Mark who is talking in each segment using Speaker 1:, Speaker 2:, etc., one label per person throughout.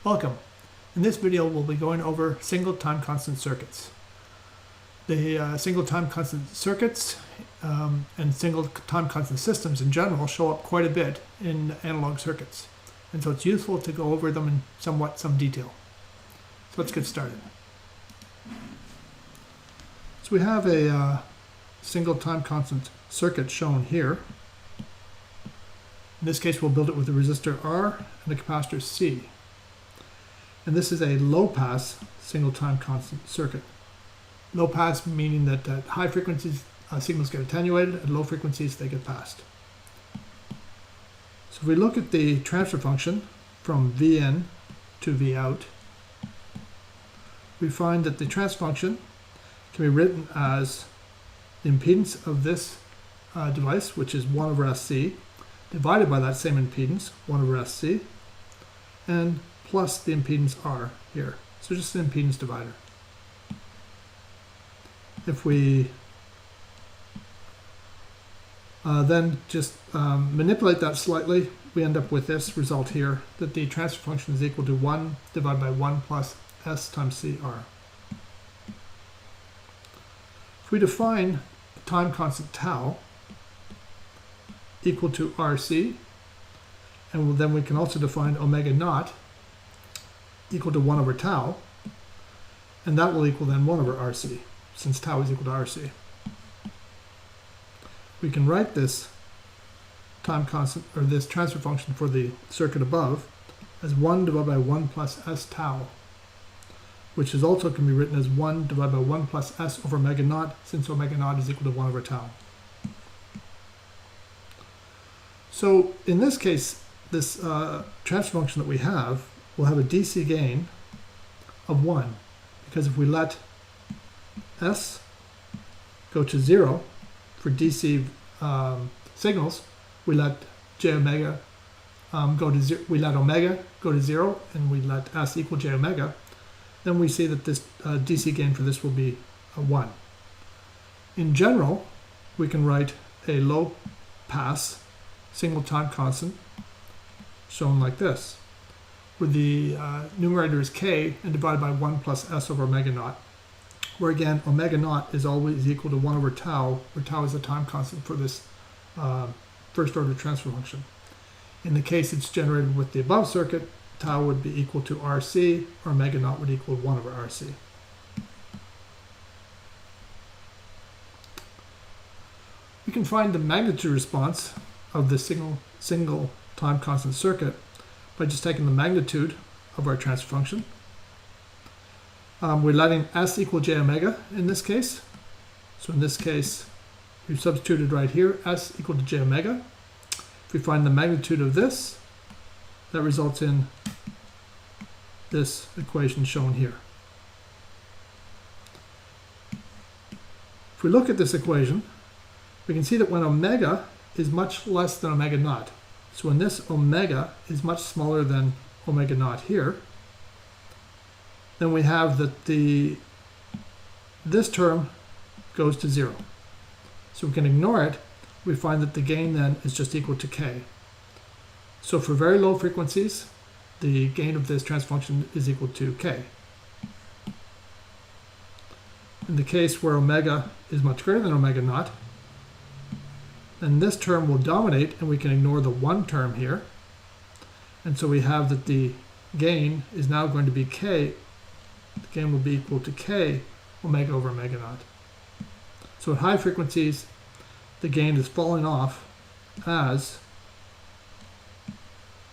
Speaker 1: Welcome. In this video we'll be going over single time constant circuits. The single time constant circuits and single time constant systems in general show up quite a bit in analog circuits, and so it's useful to go over them in some detail. So let's get started. So we have a single time constant circuit shown here. In this case we'll build it with a resistor R and a capacitor C. And this is a low-pass single-time constant circuit. Low-pass meaning that at high frequencies signals get attenuated, at low frequencies they get passed. So if we look at the transfer function from V in to V out, we find that the transfer function can be written as the impedance of this device, which is 1 over SC, divided by that same impedance, 1 over SC, and plus the impedance R here. So just an impedance divider. If we then just manipulate that slightly, we end up with this result here, that the transfer function is equal to 1 divided by 1 plus S times CR. If we define a time constant tau equal to RC, and then we can also define omega naught equal to 1 over tau, and that will equal then 1 over RC, since tau is equal to RC. We can write this time constant, or this transfer function for the circuit above, as 1 divided by 1 plus S tau, which is also can be written as 1 divided by 1 plus S over omega naught, since omega naught is equal to 1 over tau. So in this case, this transfer function that we have will have a DC gain of 1, because if we let S go to 0 for DC signals, we let j omega go to 0, we let omega go to 0, and we let S equal j omega, then we see that this DC gain for this will be a 1. In general, we can write a low pass single time constant shown like this, where the numerator is k and divided by 1 plus S over omega naught, where again omega naught is always equal to 1 over tau, where tau is the time constant for this first order transfer function. In the case it's generated with the above circuit, tau would be equal to RC, or omega naught would equal 1 over RC. We can find the magnitude response of the single time constant circuit by just taking the magnitude of our transfer function. We're letting S equal j omega in this case. So in this case, we've substituted right here, S equal to j omega. If we find the magnitude of this, that results in this equation shown here. If we look at this equation, we can see that when omega is much less than omega naught, so when this omega is much smaller than omega naught here, then we have that this term goes to 0. So we can ignore it. We find that the gain then is just equal to k. So for very low frequencies, the gain of this transfer function is equal to k. In the case where omega is much greater than omega naught, then this term will dominate, and we can ignore the 1 term here. And so we have that the gain is now going to be k. The gain will be equal to k omega over omega naught. So at high frequencies, the gain is falling off as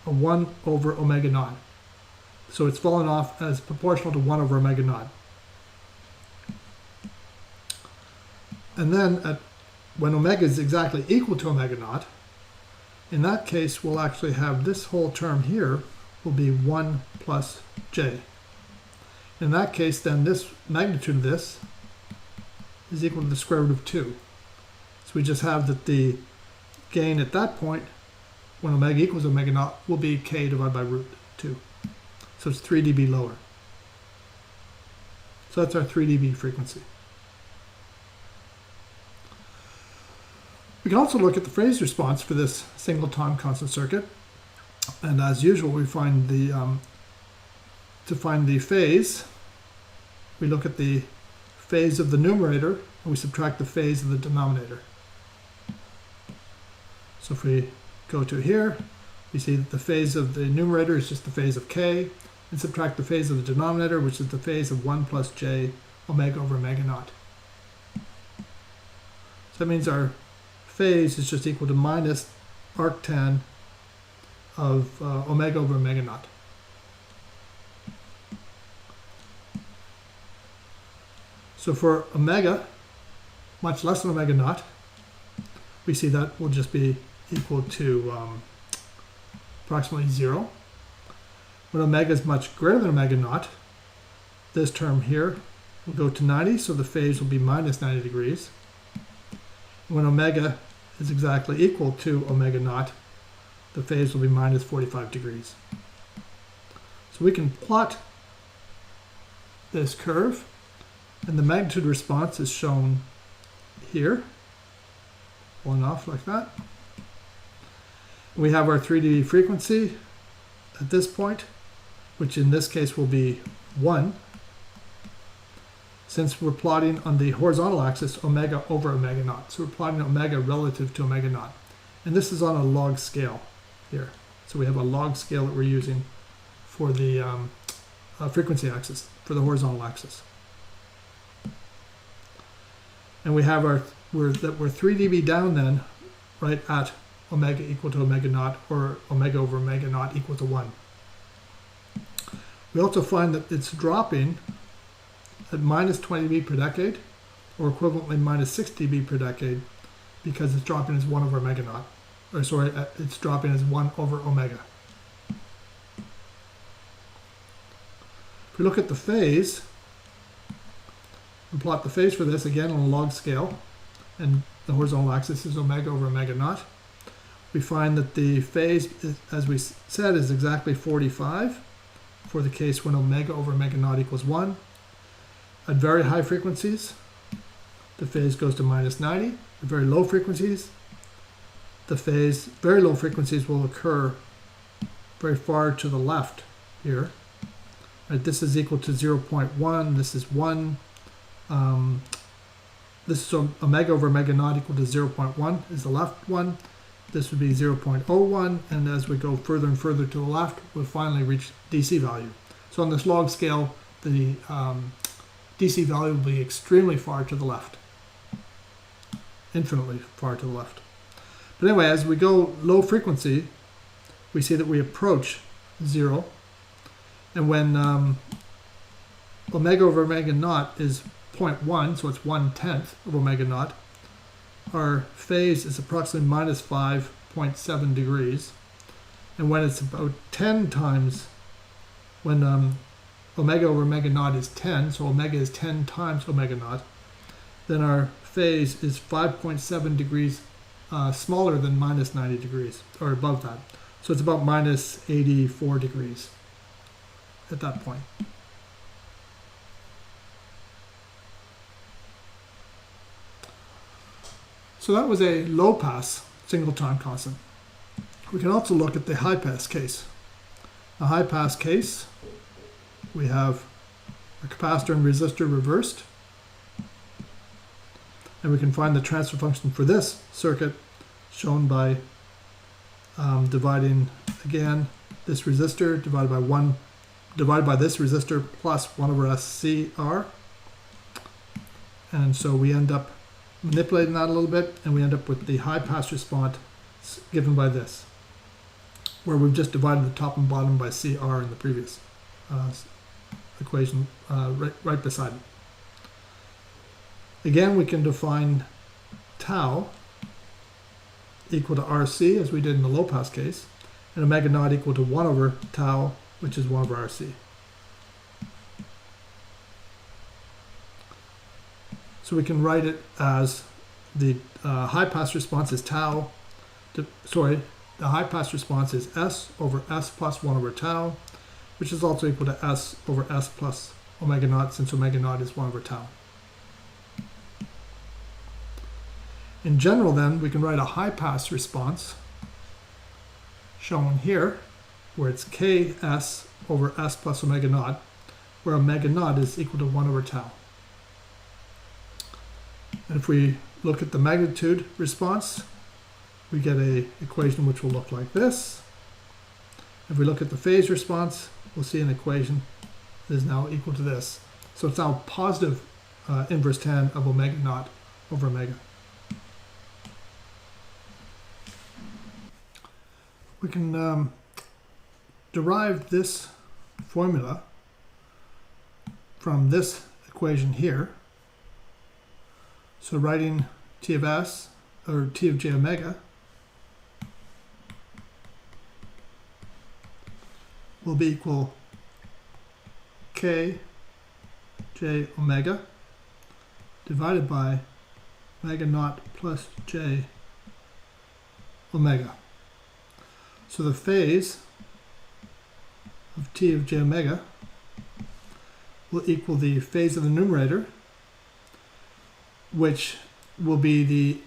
Speaker 1: a 1 over omega naught. So it's falling off as proportional to 1 over omega naught. And then when omega is exactly equal to omega naught, in that case we'll actually have this whole term here will be 1 plus j. In that case then this magnitude of this is equal to the square root of 2. So we just have that the gain at that point, when omega equals omega naught, will be k divided by root 2. So it's 3 dB lower. So that's our 3 dB frequency. We can also look at the phase response for this single time constant circuit. And as usual, we find the to find the phase, we look at the phase of the numerator and we subtract the phase of the denominator. So if we go to here, we see that the phase of the numerator is just the phase of k, and subtract the phase of the denominator, which is the phase of 1 plus j omega over omega naught. So that means our phase is just equal to minus arctan of omega over omega naught. So for omega, much less than omega naught, we see that will just be equal to approximately 0. When omega is much greater than omega naught, this term here will go to 90, so the phase will be minus 90 degrees. When omega is exactly equal to omega naught, the phase will be minus 45 degrees. So we can plot this curve, and the magnitude response is shown here, on off like that. We have our 3 dB frequency at this point, which in this case will be 1. Since we're plotting on the horizontal axis omega over omega naught. So we're plotting omega relative to omega naught. And this is on a log scale here. So we have a log scale that we're using for the frequency axis, for the horizontal axis. And we have we're 3 dB down then, right at omega equal to omega naught, or omega over omega naught equal to 1. We also find that it's dropping at minus 20 dB per decade, or equivalently minus 6 dB per decade, because it's dropping as 1 over omega naught. Or sorry, it's dropping as 1 over omega. If we look at the phase, and plot the phase for this again on a log scale, and the horizontal axis is omega over omega naught, we find that the phase, as we said, is exactly 45 for the case when omega over omega naught equals 1. At very high frequencies, the phase goes to minus 90. At very low frequencies, the phase, very low frequencies will occur very far to the left here. Right, this is equal to 0.1, this is 1. This is omega over omega naught equal to 0.1 is the left one. This would be 0.01, and as we go further and further to the left, we'll finally reach DC value. So on this log scale, the DC value will be extremely far to the left, infinitely far to the left. But anyway, as we go low frequency, we see that we approach 0, and when omega over omega naught is 0.1, so it's 1/10 of omega naught, our phase is approximately minus 5.7 degrees. And when it's about 10 times, when omega over omega naught is 10, so omega is 10 times omega naught, then our phase is 5.7 degrees smaller than minus 90 degrees, or above that. So it's about minus 84 degrees at that point. So that was a low-pass single-time constant. We can also look at the high-pass case. A high-pass case, we have a capacitor and resistor reversed, and we can find the transfer function for this circuit shown by dividing, again, this resistor divided by this resistor plus 1 over SCR. And so we end up manipulating that a little bit, and we end up with the high pass response given by this, where we've just divided the top and bottom by CR in the previous equation right beside it. Again, we can define tau equal to RC, as we did in the low pass case, and omega naught equal to 1 over tau, which is 1 over RC. So we can write it as the high pass response is tau, the high pass response is S over S plus 1 over tau, which is also equal to S over S plus omega naught, since omega naught is 1 over tau. In general then, we can write a high pass response shown here, where it's Ks over s plus omega naught, where omega naught is equal to 1 over tau. And if we look at the magnitude response, we get an equation which will look like this. If we look at the phase response, we'll see an equation that is now equal to this. So it's now positive inverse tan of omega naught over omega. We can derive this formula from this equation here. So writing T of S, or T of j omega, will be equal k j omega divided by omega naught plus j omega. So the phase of T of j omega will equal the phase of the numerator, which will be the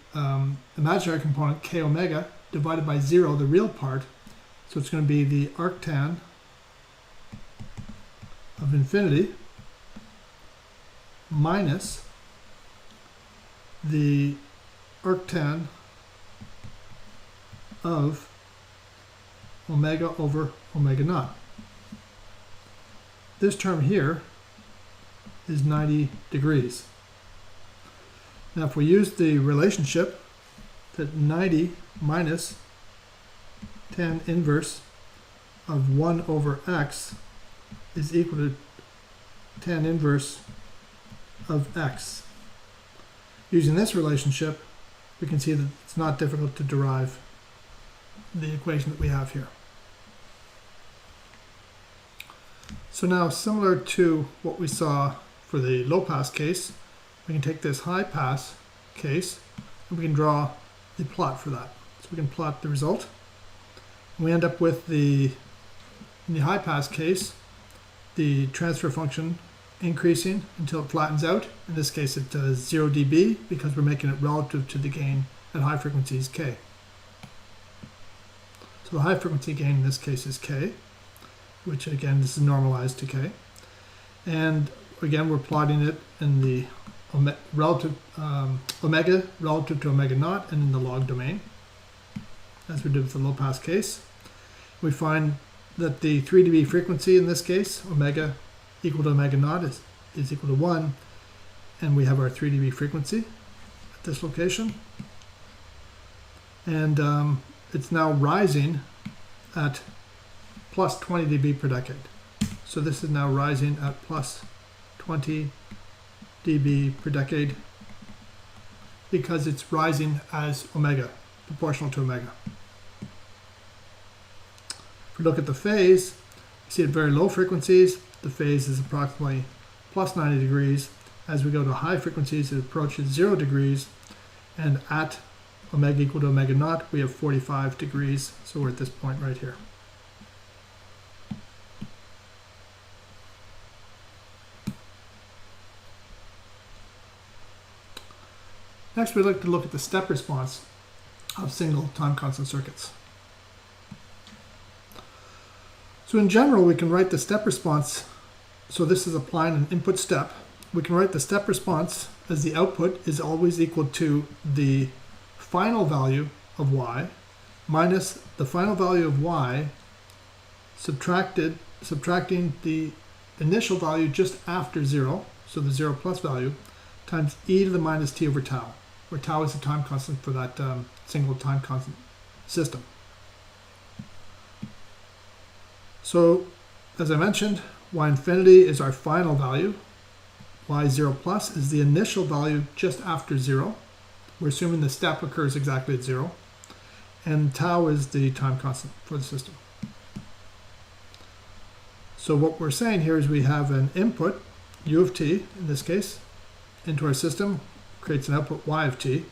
Speaker 1: imaginary component k omega divided by 0, the real part. So it's going to be the arctan of infinity minus the arctan of omega over omega naught. This term here is 90 degrees. Now if we use the relationship that 90 minus tan inverse of 1 over x is equal to tan inverse of x. Using this relationship, we can see that it's not difficult to derive the equation that we have here. So now, similar to what we saw for the low pass case, we can take this high pass case and we can draw the plot for that. So we can plot the result. We end up with in the high pass case, the transfer function increasing until it flattens out. In this case, it does 0 dB because we're making it relative to the gain at high frequencies k. So the high frequency gain in this case is k, which again, this is normalized to k. And again, we're plotting it in the relative omega relative to omega naught and in the log domain, as we did with the low pass case. We find that the 3 dB frequency in this case, omega equal to omega naught, is equal to 1, and we have our 3 dB frequency at this location. And it's now rising at plus 20 dB per decade. So this is now rising at plus 20 dB per decade because it's rising as omega, proportional to omega. If we look at the phase, you see at very low frequencies, the phase is approximately plus 90 degrees. As we go to high frequencies, it approaches 0 degrees. And at omega equal to omega naught, we have 45 degrees. So we're at this point right here. Next, we'd like to look at the step response of single time constant circuits. So in general, we can write the step response. So this is applying an input step. We can write the step response as the output is always equal to the final value of y minus the final value of y subtracting the initial value just after 0, so the 0 plus value, times e to the minus t over tau, where tau is the time constant for that single time constant system. So, as I mentioned, y infinity is our final value. Y 0 plus is the initial value just after 0. We're assuming the step occurs exactly at 0. And tau is the time constant for the system. So what we're saying here is we have an input, u of t, in this case, into our system, creates an output y of t,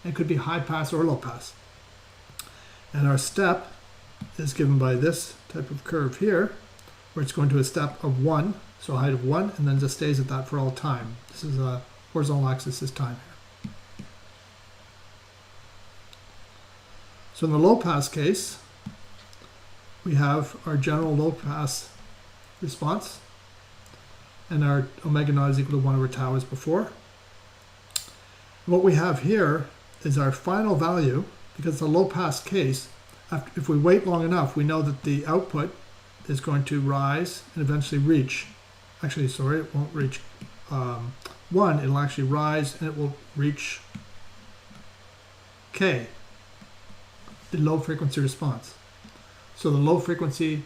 Speaker 1: and it could be high pass or low pass. And our step is given by this type of curve here, where it's going to a step of 1, so a height of 1, and then just stays at that for all time. This is a horizontal axis is time here. So in the low pass case, we have our general low pass response, and our omega naught is equal to 1 over tau as before. What we have here is our final value, because it's a low pass case. If we wait long enough, we know that the output is going to rise and eventually reach, actually, sorry, it won't reach 1, it'll actually rise and it will reach K, the low frequency response. So the low frequency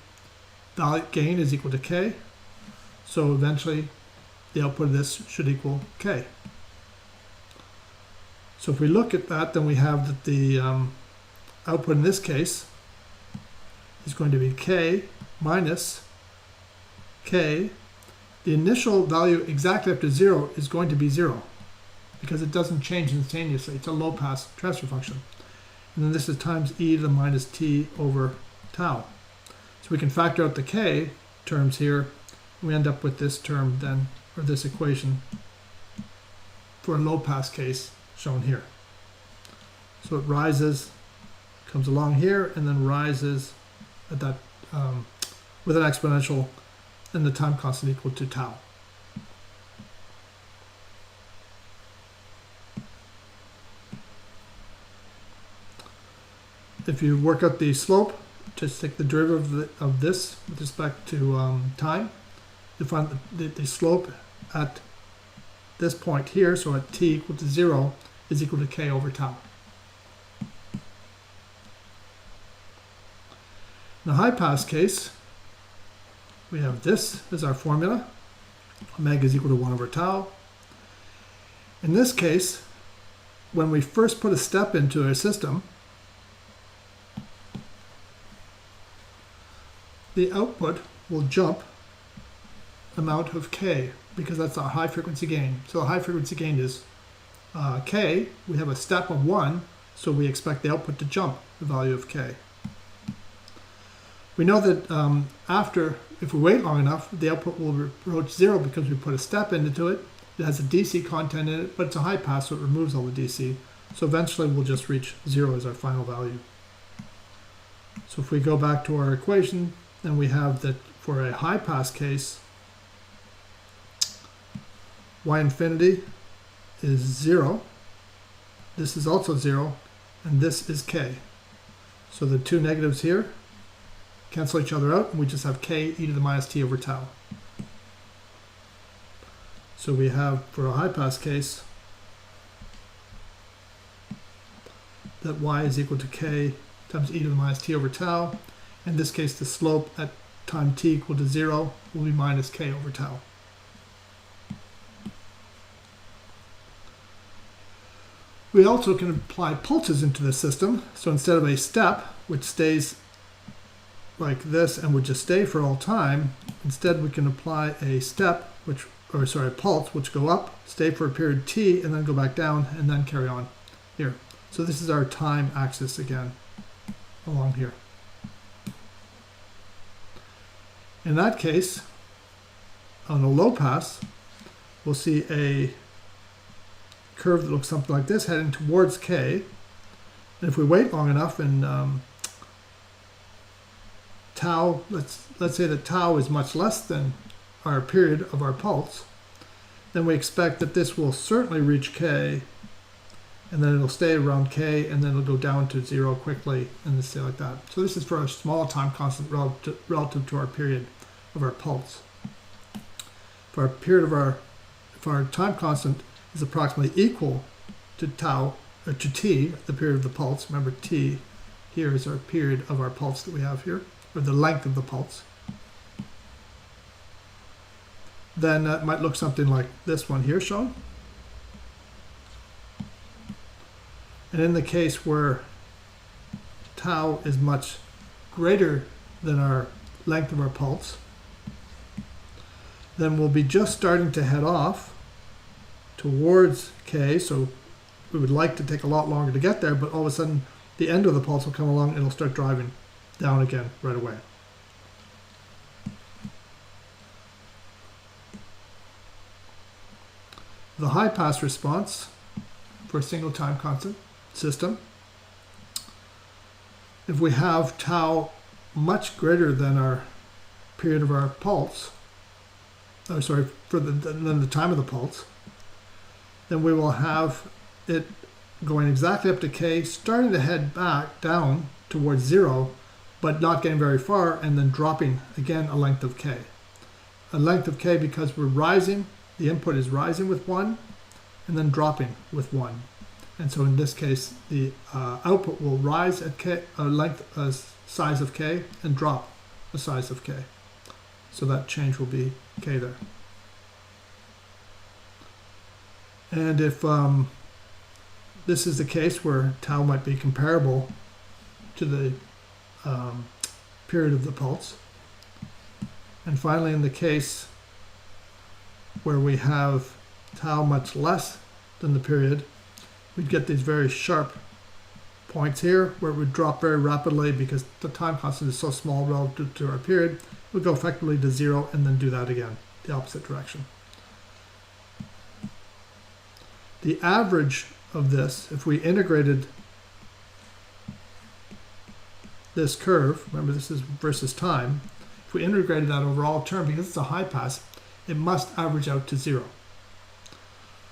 Speaker 1: value gain is equal to K, so eventually the output of this should equal K. So if we look at that, then we have that the output in this case is going to be K minus K. The initial value exactly after 0 is going to be 0 because it doesn't change instantaneously. It's a low pass transfer function. And then this is times e to the minus t over tau. So we can factor out the K terms here. We end up with this term then, or this equation for a low pass case shown here. So it rises, comes along here, and then rises at that with an exponential and the time constant equal to tau. If you work out the slope, just take the derivative of this with respect to time, you find the slope at this point here, so at t equal to 0, is equal to k over tau. In the high pass case, we have this as our formula. Omega is equal to 1 over tau. In this case, when we first put a step into our system, the output will jump amount of k, because that's our high frequency gain. So the high frequency gain is k. We have a step of 1, so we expect the output to jump the value of k. We know that if we wait long enough, the output will approach 0 because we put a step into it. It has a DC content in it, but it's a high pass, so it removes all the DC. So eventually we'll just reach 0 as our final value. So if we go back to our equation, then we have that for a high pass case, y infinity is 0. This is also 0, and this is k. So the two negatives here cancel each other out, and we just have k e to the minus t over tau. So we have, for a high pass case, that y is equal to k times e to the minus t over tau. In this case, the slope at time t equal to 0 will be minus k over tau. We also can apply pulses into the system. So instead of a step, which stays like this and would just stay for all time, instead we can apply a step, a pulse, which go up, stay for a period t, and then go back down, and then carry on here. So this is our time axis again, along here. In that case, on a low pass, we'll see a curve that looks something like this, heading towards k. And if we wait long enough, and tau, let's say that tau is much less than our period of our pulse, then we expect that this will certainly reach k, and then it'll stay around k, and then it'll go down to 0 quickly, and then stay like that. So this is for a small time constant relative to our period of our pulse. If our time constant is approximately equal to tau, or to t, the period of the pulse, remember t here is our period of our pulse that we have here, or the length of the pulse, then it might look something like this one here shown. And in the case where tau is much greater than our length of our pulse, then we'll be just starting to head off towards k, so we would like to take a lot longer to get there, but all of a sudden the end of the pulse will come along and it'll start driving down again right away. The high pass response for a single time constant system, if we have tau much greater than our period of our pulse, oh sorry, for then the time of the pulse, then we will have it going exactly up to k, starting to head back down towards 0, but not getting very far, and then dropping again a length of k. A length of k because we're rising, the input is rising with 1, and then dropping with 1. And so in this case, the output will rise at k, size of k, and drop a size of k. So that change will be k there. And if this is the case where tau might be comparable to the period of the pulse. And finally, in the case where we have tau much less than the period, we'd get these very sharp points here where it would drop very rapidly because the time constant is so small relative to our period. It would go effectively to 0 and then do that again, the opposite direction. The average of this, if we integrated this curve, remember this is versus time, if we integrated that over all term, because it's a high pass, it must average out to 0.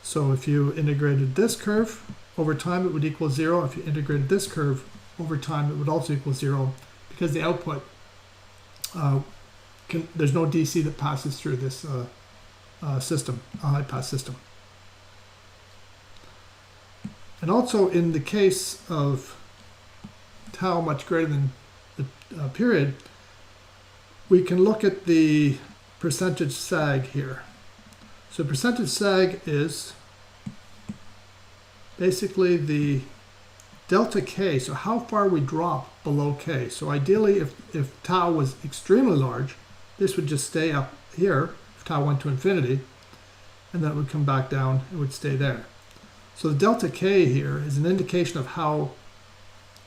Speaker 1: So if you integrated this curve over time, it would equal 0. If you integrated this curve over time, it would also equal 0, because the output, there's no DC that passes through this system, a high pass system. And also in the case of tau much greater than the period, we can look at the percentage sag here. So percentage sag is basically the delta k, so how far we drop below k. So ideally, if tau was extremely large, this would just stay up here if tau went to infinity, and then it would come back down, it would stay there. So the delta k here is an indication of how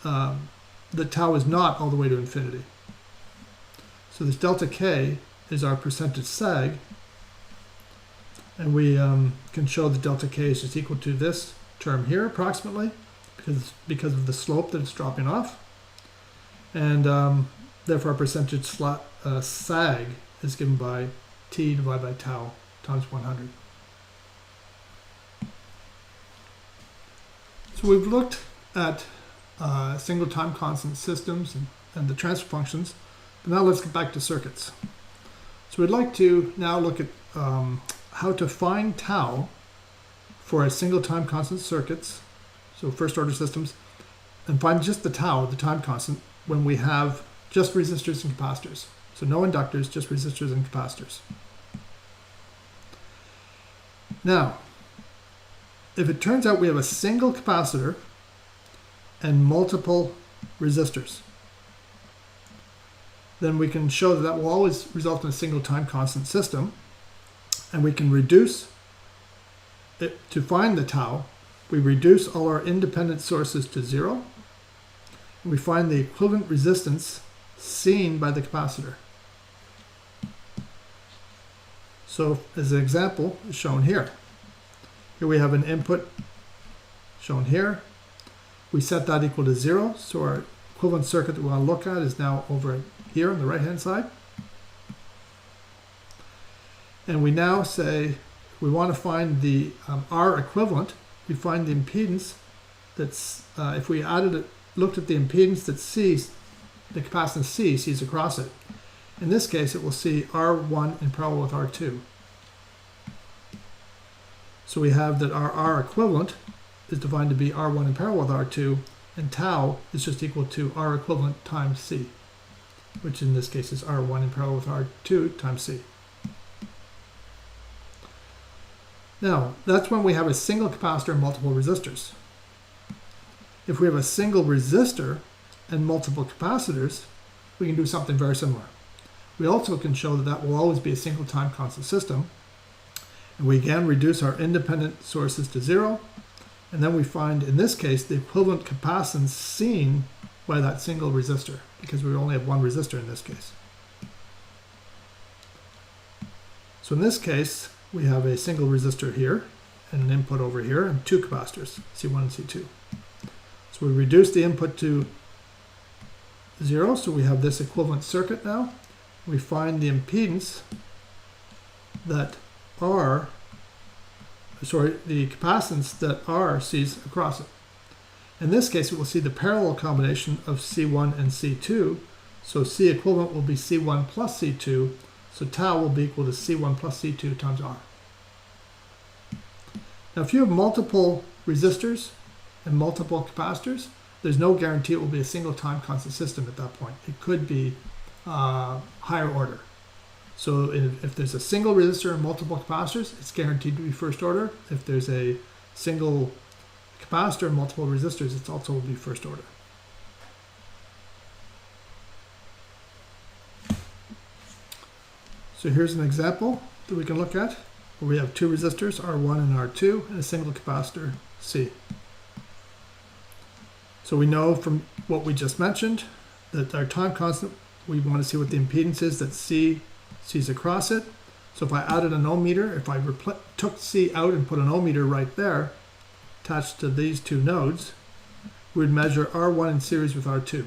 Speaker 1: the tau is not all the way to infinity. So this delta k is our percentage sag, and we can show that delta k is just equal to this term here approximately, because of the slope that it's dropping off, and therefore our percentage sag is given by t divided by tau times 100. So we've looked at single time constant systems and the transfer functions, but now let's get back to circuits. So we'd like to now look at how to find tau for a single time constant circuits, so first order systems, and find just the tau, the time constant, when we have just resistors and capacitors. So no inductors, just resistors and capacitors. Now, if it turns out we have a single capacitor and multiple resistors, then we can show that that will always result in a single time constant system, and we can reduce it. To find the tau, we reduce all our independent sources to 0, and we find the equivalent resistance seen by the capacitor. So as an example is shown here. Here we have an input shown here. We set that equal to 0, so our equivalent circuit that we want to look at is now over here on the right hand side. And we now say we want to find the R equivalent. We find the impedance that's, if we added it, looked at the impedance that sees, the capacitance C sees across it. In this case, it will see R1 in parallel with R2. So we have that our R equivalent is defined to be R1 in parallel with R2, and tau is just equal to R equivalent times C, which in this case is R1 in parallel with R2 times C. Now, that's when we have a single capacitor and multiple resistors. If we have a single resistor and multiple capacitors, we can do something very similar. We also can show that that will always be a single time constant system, and we again reduce our independent sources to 0, and then we find, in this case, the equivalent capacitance seen by that single resistor, because we only have one resistor in this case. So in this case, we have a single resistor here, and an input over here, and two capacitors, C1 and C2. So we reduce the input to 0, so we have this equivalent circuit now, we find the impedance that the capacitance that R sees across it. In this case, it will see the parallel combination of C1 and C2. So C equivalent will be C1 plus C2. So tau will be equal to C1 plus C2 times R. Now, if you have multiple resistors and multiple capacitors, there's no guarantee it will be a single time constant system at that point. It could be higher order. So if there's a single resistor and multiple capacitors, it's guaranteed to be first order. If there's a single capacitor and multiple resistors, it also will be first order. So here's an example that we can look at where we have two resistors, R1 and R2, and a single capacitor, C. So we know from what we just mentioned that our time constant, we want to see what the impedance is that C sees across it. So if I added an ohm meter, if I took C out and put an ohm meter right there, attached to these two nodes, we would measure R1 in series with R2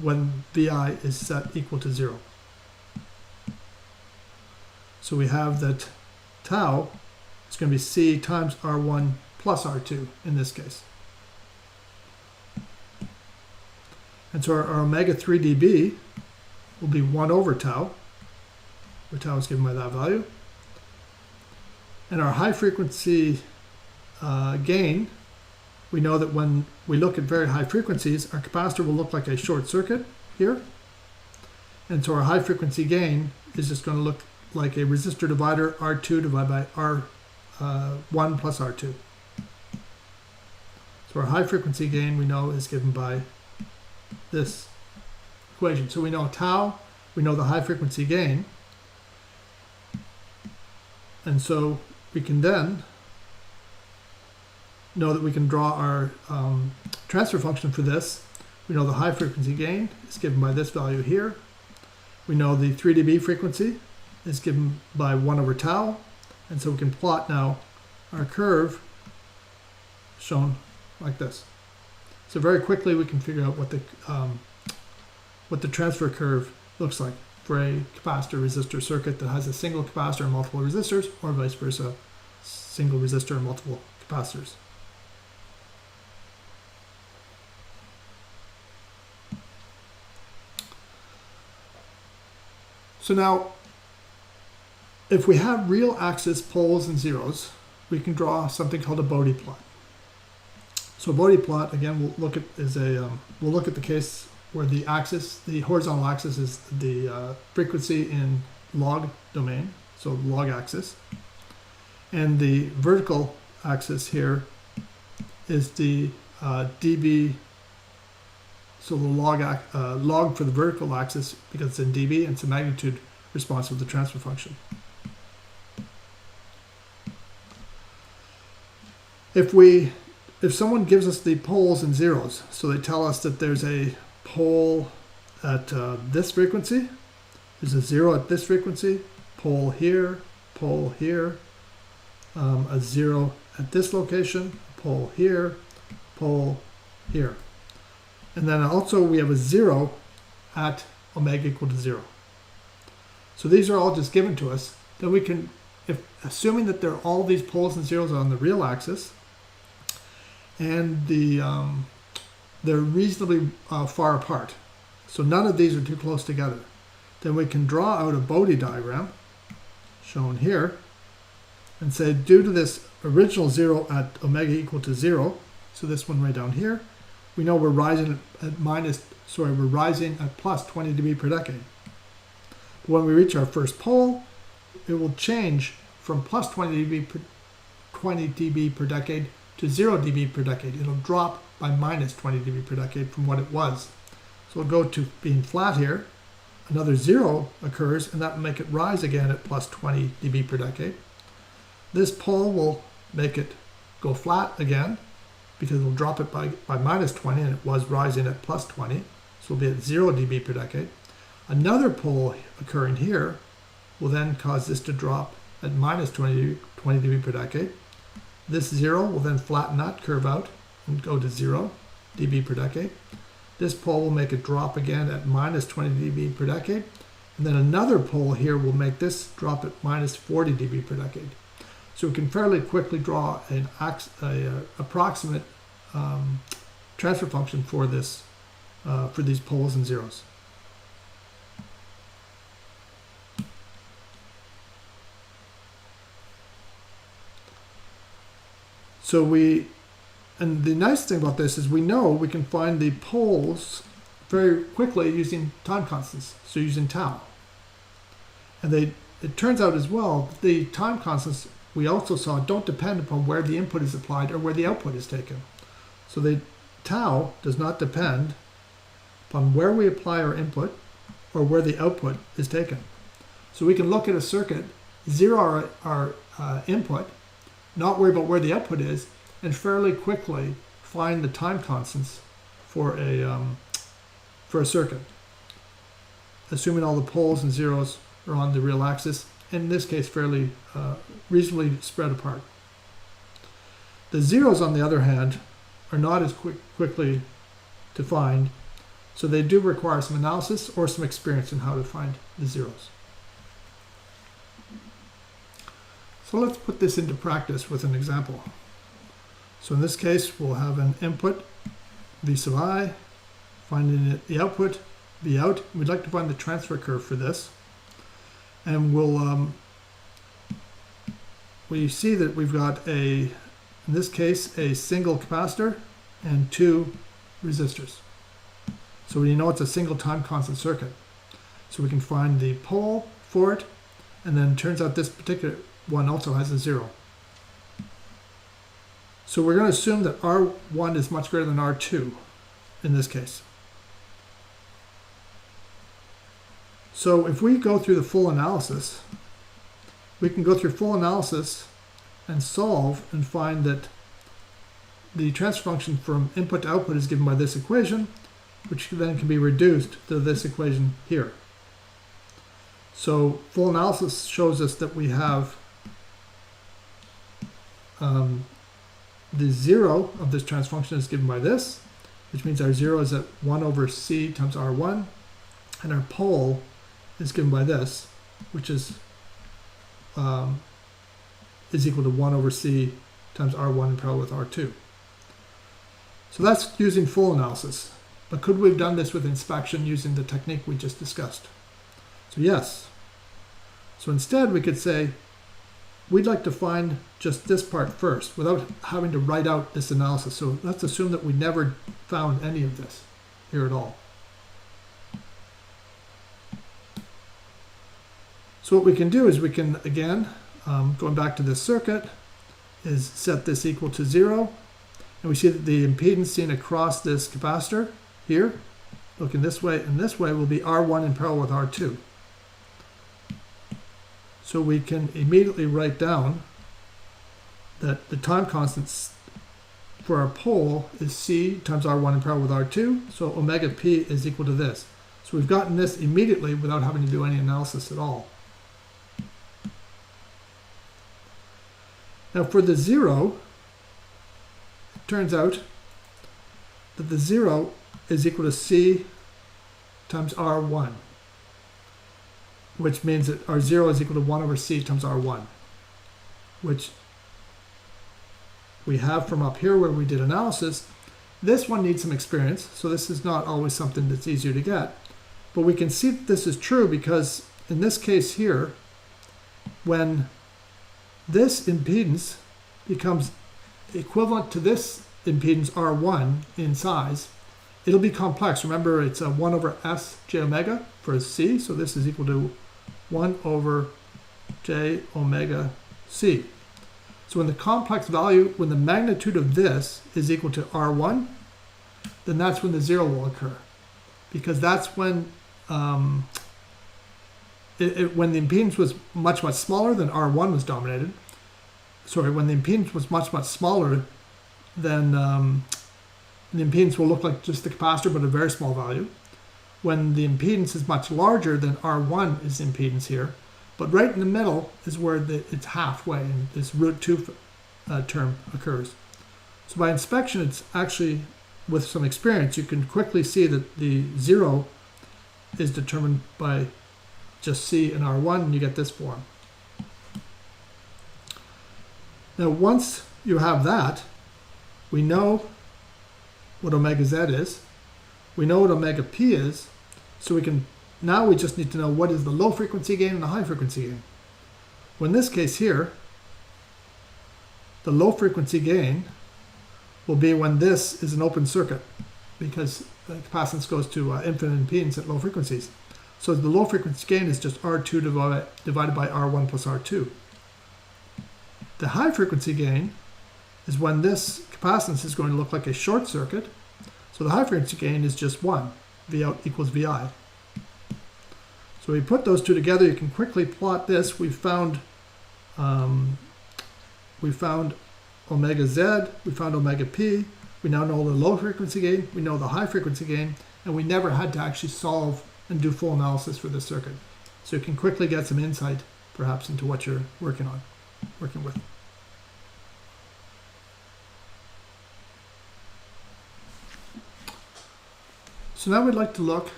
Speaker 1: when VI is set equal to 0. So we have that tau is going to be C times R1 plus R2 in this case. And so our omega 3 dB will be 1 over tau, where tau is given by that value. And our high frequency gain, we know that when we look at very high frequencies, our capacitor will look like a short circuit here. And so our high frequency gain is just going to look like a resistor divider, R2 divided by R1 plus R2. So our high frequency gain we know is given by this equation. So we know tau, we know the high frequency gain. And so we can then know that we can draw our transfer function for this. We know the high frequency gain is given by this value here. We know the 3 dB frequency is given by 1 over tau. And so we can plot now our curve shown like this. So very quickly we can figure out what the transfer curve looks like for a capacitor resistor circuit that has a single capacitor and multiple resistors, or vice versa, single resistor and multiple capacitors. So now, if we have real axis poles and zeros, we can draw something called a Bode plot. So a Bode plot, again, we'll look at the case where the horizontal axis is the frequency in log domain, so log axis, and the vertical axis here is the dB. So the log for the vertical axis, because it's in dB, and it's the magnitude response of the transfer function. If someone gives us the poles and zeros, so they tell us that there's a pole at this frequency, there's a 0 at this frequency, pole here, a 0 at this location, pole here, and then also we have a 0 at omega equal to 0. So these are all just given to us. Then we can, assuming that all these poles and zeros are on the real axis, and they're reasonably far apart, so none of these are too close together, then we can draw out a Bode diagram shown here and say, due to this original 0 at omega equal to 0, so this one right down here, we know we're rising at plus 20 dB per decade. When we reach our first pole, it will change from plus 20 dB per decade to 0 dB per decade. It'll drop by minus 20 dB per decade from what it was. So it'll go to being flat here. Another 0 occurs, and that will make it rise again at plus 20 dB per decade. This pole will make it go flat again, because it'll drop it by minus 20, and it was rising at plus 20. So it'll be at 0 dB per decade. Another pole occurring here will then cause this to drop at minus 20 dB per decade. This 0 will then flatten that curve out and go to 0 dB per decade. This pole will make it drop again at minus 20 dB per decade. And then another pole here will make this drop at minus 40 dB per decade. So we can fairly quickly draw an approximate transfer function for this, for these poles and zeros. And the nice thing about this is we know we can find the poles very quickly using time constants, so using tau. And it turns out as well, the time constants we also saw don't depend upon where the input is applied or where the output is taken. So the tau does not depend upon where we apply our input or where the output is taken. So we can look at a circuit, zero our input, not worry about where the output is, and fairly quickly find the time constants for a circuit, assuming all the poles and zeros are on the real axis, in this case fairly reasonably spread apart. The zeros, on the other hand, are not as quickly to find, so they do require some analysis or some experience in how to find the zeros. So let's put this into practice with an example. So in this case, we'll have an input, V sub I, finding the output, V out. We'd like to find the transfer curve for this. And we see that we've got in this case, a single capacitor and two resistors. So we know it's a single time constant circuit. So we can find the pole for it, and then it turns out this particular one also has a zero. So we're going to assume that R1 is much greater than R2 in this case. So if we go through the full analysis, we can go through full analysis and solve and find that the transfer function from input to output is given by this equation, which then can be reduced to this equation here. So full analysis shows us that we have the zero of this transfer function is given by this, which means our zero is at 1 over C times R1, and our pole is given by this, which is equal to 1 over C times R1 in parallel with R2. So that's using full analysis. But could we have done this with inspection using the technique we just discussed? So yes. So instead we could say, we'd like to find just this part first without having to write out this analysis. So let's assume that we never found any of this here at all. So what we can do is we can, again, going back to this circuit, is set this equal to 0. And we see that the impedance seen across this capacitor here, looking this way and this way, will be R1 in parallel with R2. So we can immediately write down that the time constant for our pole is C times R1 in parallel with R2. So omega P is equal to this. So we've gotten this immediately without having to do any analysis at all. Now for the zero, it turns out that the zero is equal to C times R1, which means that our zero is equal to 1 over C times R1, which we have from up here where we did analysis. This one needs some experience, so this is not always something that's easier to get. But we can see that this is true because in this case here, when this impedance becomes equivalent to this impedance R1 in size, it'll be complex. Remember, it's a 1 over S j omega for C, so this is equal to 1 over j omega C. So when the complex value, when the magnitude of this is equal to R1, then that's when the zero will occur. Because that's when when the impedance was much, much smaller than R1 was dominated. Sorry, when the impedance was much, much smaller, then the impedance will look like just the capacitor, but a very small value. When the impedance is much larger, then R1 is the impedance here. But right in the middle is where it's halfway, and this root 2 term occurs. So by inspection, it's actually, with some experience, you can quickly see that the zero is determined by just C and R1, and you get this form. Now, once you have that, we know what omega Z is. We know what omega P is. So now we just need to know what is the low frequency gain and the high frequency gain. Well, in this case here, the low frequency gain will be when this is an open circuit, because the capacitance goes to infinite impedance at low frequencies. So the low frequency gain is just R2 divided by R1 plus R2. The high frequency gain is when this capacitance is going to look like a short circuit. So the high frequency gain is just 1. V out equals VI. So we put those two together. You can quickly plot this. We found omega Z, we found omega P, we now know the low frequency gain, we know the high frequency gain, and we never had to actually solve and do full analysis for this circuit. So you can quickly get some insight perhaps into what you're working with. So now we'd like to look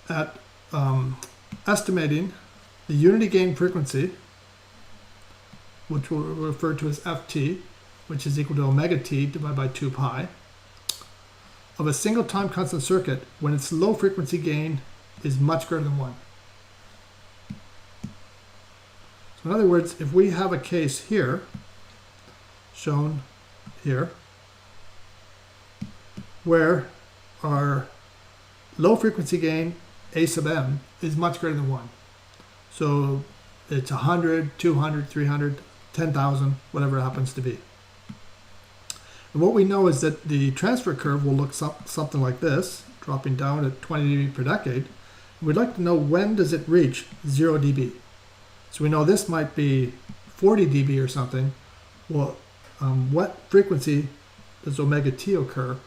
Speaker 1: at estimating the unity gain frequency, which we'll refer to as Ft, which is equal to omega t divided by 2 pi, of a single time constant circuit when its low frequency gain is much greater than 1. So in other words, if we have a case here, shown here, where our low frequency gain, A sub m, is much greater than 1. So it's 100, 200, 300, 10,000, whatever it happens to be. And what we know is that the transfer curve will look something like this, dropping down at 20 dB per decade. And we'd like to know, when does it reach 0 dB? So we know this might be 40 dB or something. Well, what frequency does omega t occur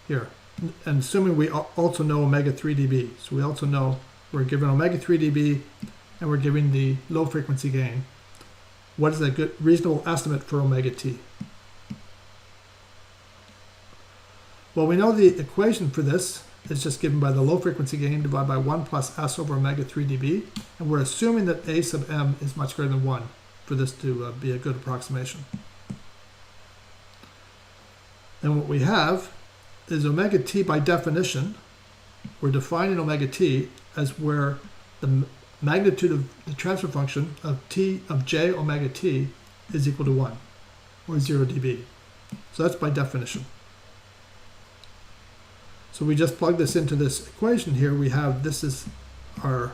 Speaker 1: here? And assuming we also know omega 3 dB. So we also know we're given omega 3 dB and we're given the low frequency gain. What is a good reasonable estimate for omega t? Well, we know the equation for this is just given by the low frequency gain divided by 1 plus S over omega 3 dB. And we're assuming that A sub m is much greater than 1 for this to be a good approximation. And what we have is omega t by definition. We're defining omega t as where the magnitude of the transfer function of j omega t is equal to 1, or 0 dB. So that's by definition. So we just plug this into this equation here. We have, this is our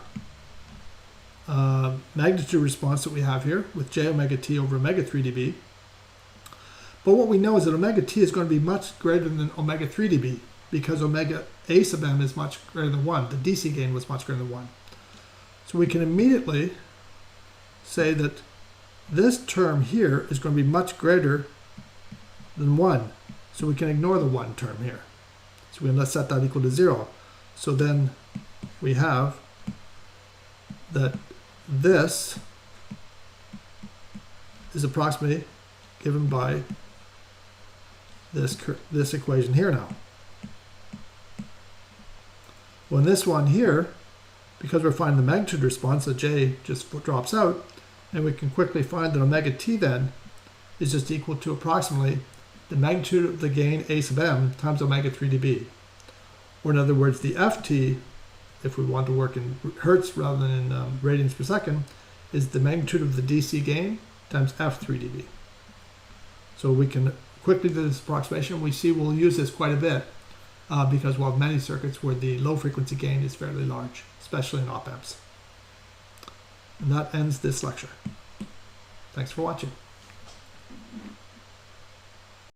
Speaker 1: magnitude response that we have here with j omega t over omega 3 dB. But what we know is that omega t is going to be much greater than omega 3 dB because omega A sub m is much greater than 1. The DC gain was much greater than 1. So we can immediately say that this term here is going to be much greater than 1. So we can ignore the 1 term here. So we're going to set that equal to 0. So then we have that this is approximately given by this equation here now. Well, in this one here, because we're finding the magnitude response, so j just drops out, and we can quickly find that omega t then is just equal to approximately the magnitude of the gain A sub m times omega 3 dB. Or in other words, the Ft, if we want to work in hertz rather than in radians per second, is the magnitude of the DC gain times F3 dB. So we can quickly do this approximation. We see we'll use this quite a bit because we'll have many circuits where the low frequency gain is fairly large, especially in op amps. And that ends this lecture. Thanks for watching.